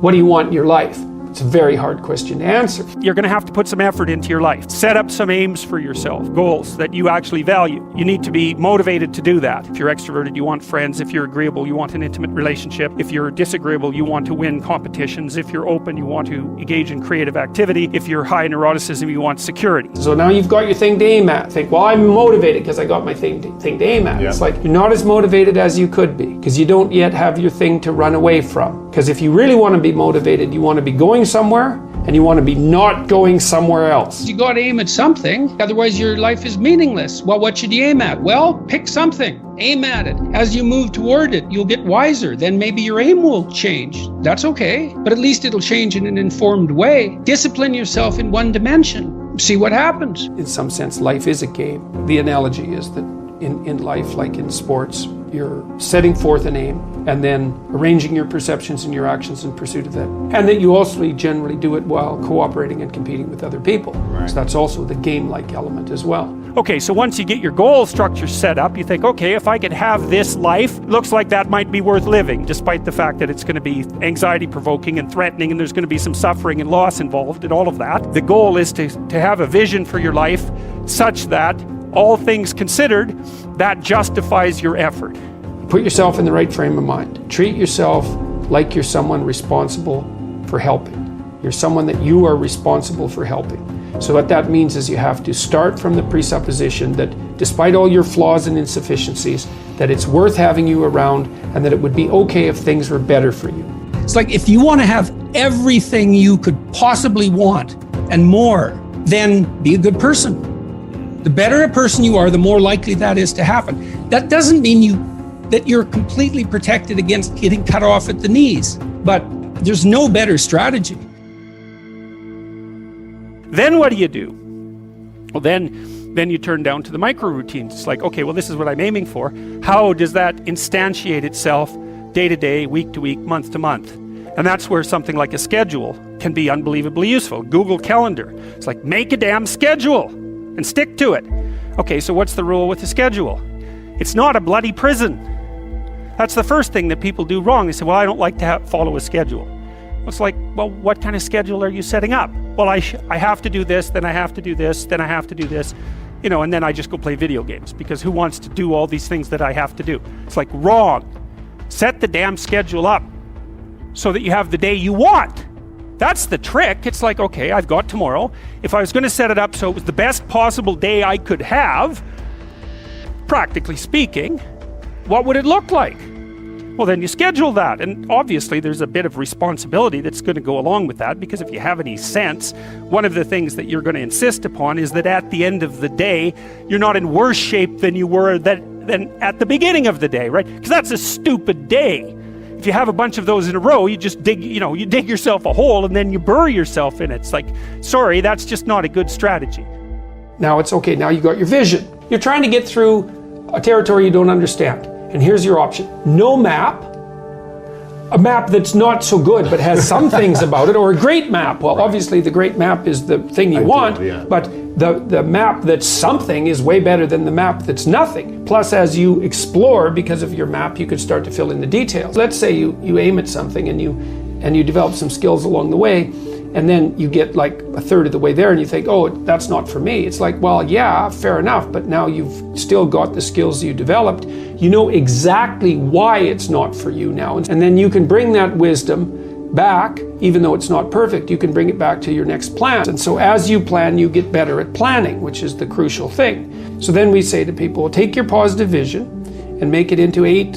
What do you want in your life? It's a very hard question to answer. You're going to have to put some effort into your life. Set up some aims for yourself, goals that you actually value. You need to be motivated to do that. If you're extroverted, you want friends. If you're agreeable, you want an intimate relationship. If you're disagreeable, you want to win competitions. If you're open, you want to engage in creative activity. If you're high neuroticism, you want security. So now you've got your thing to aim at. Think, well, I'm motivated because I got my thing to aim at. Yeah. It's like you're not as motivated as you could be because you don't yet have your thing to run away from. Because if you really want to be motivated, you want to be going somewhere and you want to be not going somewhere else. You got to aim at something, otherwise your life is meaningless. Well, what should you aim at? Well, pick something, aim at it. As you move toward it, you'll get wiser. Then maybe your aim will change. That's okay, but at least it'll change in an informed way. Discipline yourself in one dimension. See what happens. In some sense, life is a game. The analogy is that in life, like in sports, you're setting forth an aim and then arranging your perceptions and your actions in pursuit of that. And that you also generally do it while cooperating and competing with other people. Right. So that's also the game-like element as well. Okay, so once you get your goal structure set up, you think, okay, if I could have this life, looks like that might be worth living, despite the fact that it's going to be anxiety-provoking and threatening, and there's going to be some suffering and loss involved and all of that. The goal is to have a vision for your life such that, all things considered, that justifies your effort. Put yourself in the right frame of mind. Treat yourself like you're someone responsible for helping. You're someone that you are responsible for helping. So what that means is you have to start from the presupposition that despite all your flaws and insufficiencies, that it's worth having you around and that it would be okay if things were better for you. It's like if you want to have everything you could possibly want and more, then be a good person. The better a person you are, the more likely that is to happen. That doesn't mean that you're completely protected against getting cut off at the knees, but there's no better strategy. Then what do? Well, then you turn down to the micro routines. It's like, okay, well, this is what I'm aiming for. How does that instantiate itself day to day, week to week, month to month? And that's where something like a schedule can be unbelievably useful. Google Calendar. It's like, make a damn schedule and stick to it. Okay, so what's the rule with the schedule? It's not a bloody prison. That's the first thing that people do wrong. They say, well, I don't like to follow a schedule. It's like, well, what kind of schedule are you setting up? Well, I have to do this, then I have to do this, then I have to do this, and then I just go play video games because who wants to do all these things that I have to do? It's like, wrong. Set the damn schedule up so that you have the day you want. That's the trick. It's like, okay, I've got tomorrow. If I was going to set it up so it was the best possible day I could have, practically speaking, what would it look like? Well, then you schedule that. And obviously there's a bit of responsibility that's going to go along with that, because if you have any sense, one of the things that you're going to insist upon is that at the end of the day, you're not in worse shape than you were than at the beginning of the day, right? Because that's a stupid day. If you have a bunch of those in a row, you just dig yourself a hole and then you bury yourself in it. It's like, sorry, that's just not a good strategy. Now it's okay, now you got your vision. You're trying to get through a territory you don't understand. And here's your option. No map, a map that's not so good but has some things about it, or a great map. Well, obviously the great map is the thing you want, but the map that's something is way better than the map that's nothing. Plus, as you explore, because of your map, you could start to fill in the details. Let's say you aim at something and you develop some skills along the way, and then you get like a third of the way there and you think, oh, that's not for me. It's like, well, yeah, fair enough, but now you've still got the skills you developed. You know exactly why it's not for you now. And then you can bring that wisdom back, even though it's not perfect, you can bring it back to your next plan. And so as you plan, you get better at planning, which is the crucial thing. So then we say to people, take your positive vision and make it into 8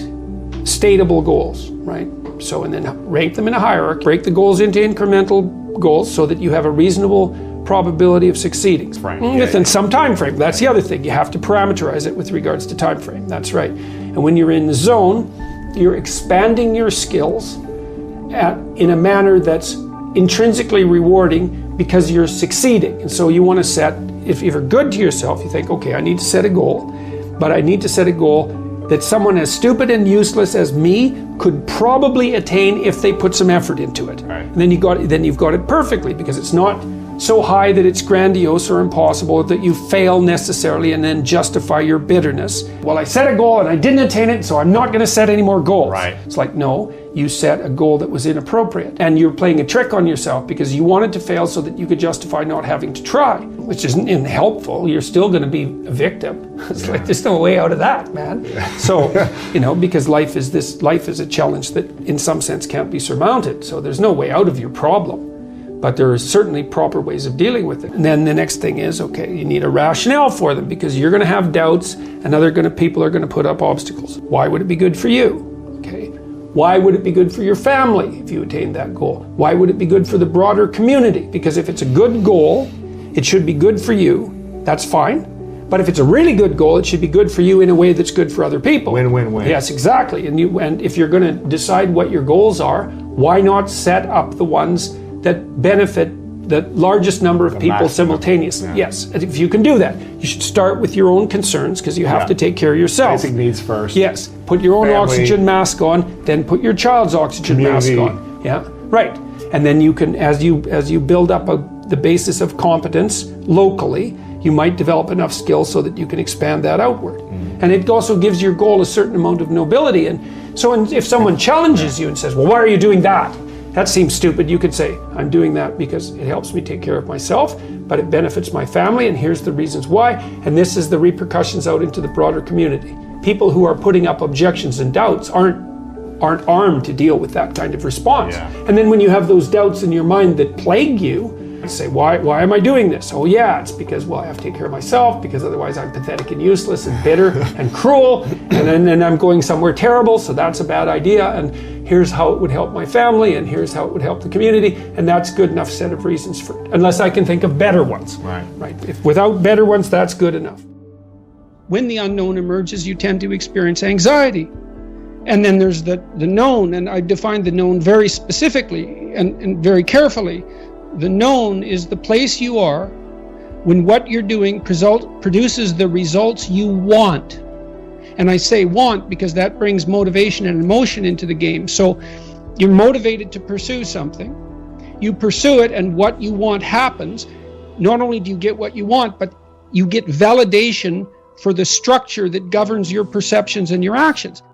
stateable goals, right? So, and then rank them in a hierarchy, break the goals into incremental goals so that you have a reasonable probability of succeeding within some time frame. That's the other thing. You have to parameterize it with regards to time frame. That's right. And when you're in the zone, you're expanding your skills in a manner that's intrinsically rewarding because you're succeeding. And so you want to set, if you're good to yourself, you think, okay, I need to set a goal, but I need to set a goal that someone as stupid and useless as me could probably attain if they put some effort into it. Right. And then you've got it perfectly, because it's not so high that it's grandiose or impossible, that you fail necessarily and then justify your bitterness. Well, I set a goal and I didn't attain it, so I'm not going to set any more goals. Right. It's like, no, you set a goal that was inappropriate. And you're playing a trick on yourself because you wanted to fail so that you could justify not having to try, which isn't helpful. You're still going to be a victim. It's like, there's no way out of that, man. So, because life is a challenge that in some sense can't be surmounted. So there's no way out of your problem. But there are certainly proper ways of dealing with it. And then the next thing is, okay, you need a rationale for them, because you're going to have doubts and people are going to put up obstacles. Why would it be good for you? Okay. Why would it be good for your family if you attain that goal? Why would it be good for the broader community? Because if it's a good goal, it should be good for you. That's fine. But if it's a really good goal, it should be good for you in a way that's good for other people. Win-win-win. Yes, exactly. And if you're going to decide what your goals are, why not set up the ones that benefit the largest number of people simultaneously? Yeah. Yes, if you can do that. You should start with your own concerns, because you have to take care of yourself. Basic needs first. Yes, put your own oxygen mask on, then put your child's oxygen mask on. Yeah, right. And then you can, as you build up the basis of competence locally, you might develop enough skill so that you can expand that outward. And it also gives your goal a certain amount of nobility. And so if someone challenges you and says, well, why are you doing that? That seems stupid. You could say, I'm doing that because it helps me take care of myself, but it benefits my family, and here's the reasons why, and this is the repercussions out into the broader community. People who are putting up objections and doubts aren't armed to deal with that kind of response. Yeah. And then when you have those doubts in your mind that plague you, you say, why am I doing this? Oh yeah, it's because, well, I have to take care of myself, because otherwise I'm pathetic and useless and bitter and cruel, and then I'm going somewhere terrible, so that's a bad idea, and here's how it would help my family, and here's how it would help the community, and that's good enough set of reasons for it, unless I can think of better ones. Right. If without better ones, that's good enough. When the unknown emerges, you tend to experience anxiety. And then there's the known, and I defined the known very specifically and very carefully. The known is the place you are when what you're doing produces the results you want. And I say want because that brings motivation and emotion into the game. So you're motivated to pursue something. You pursue it, and what you want happens. Not only do you get what you want, but you get validation for the structure that governs your perceptions and your actions.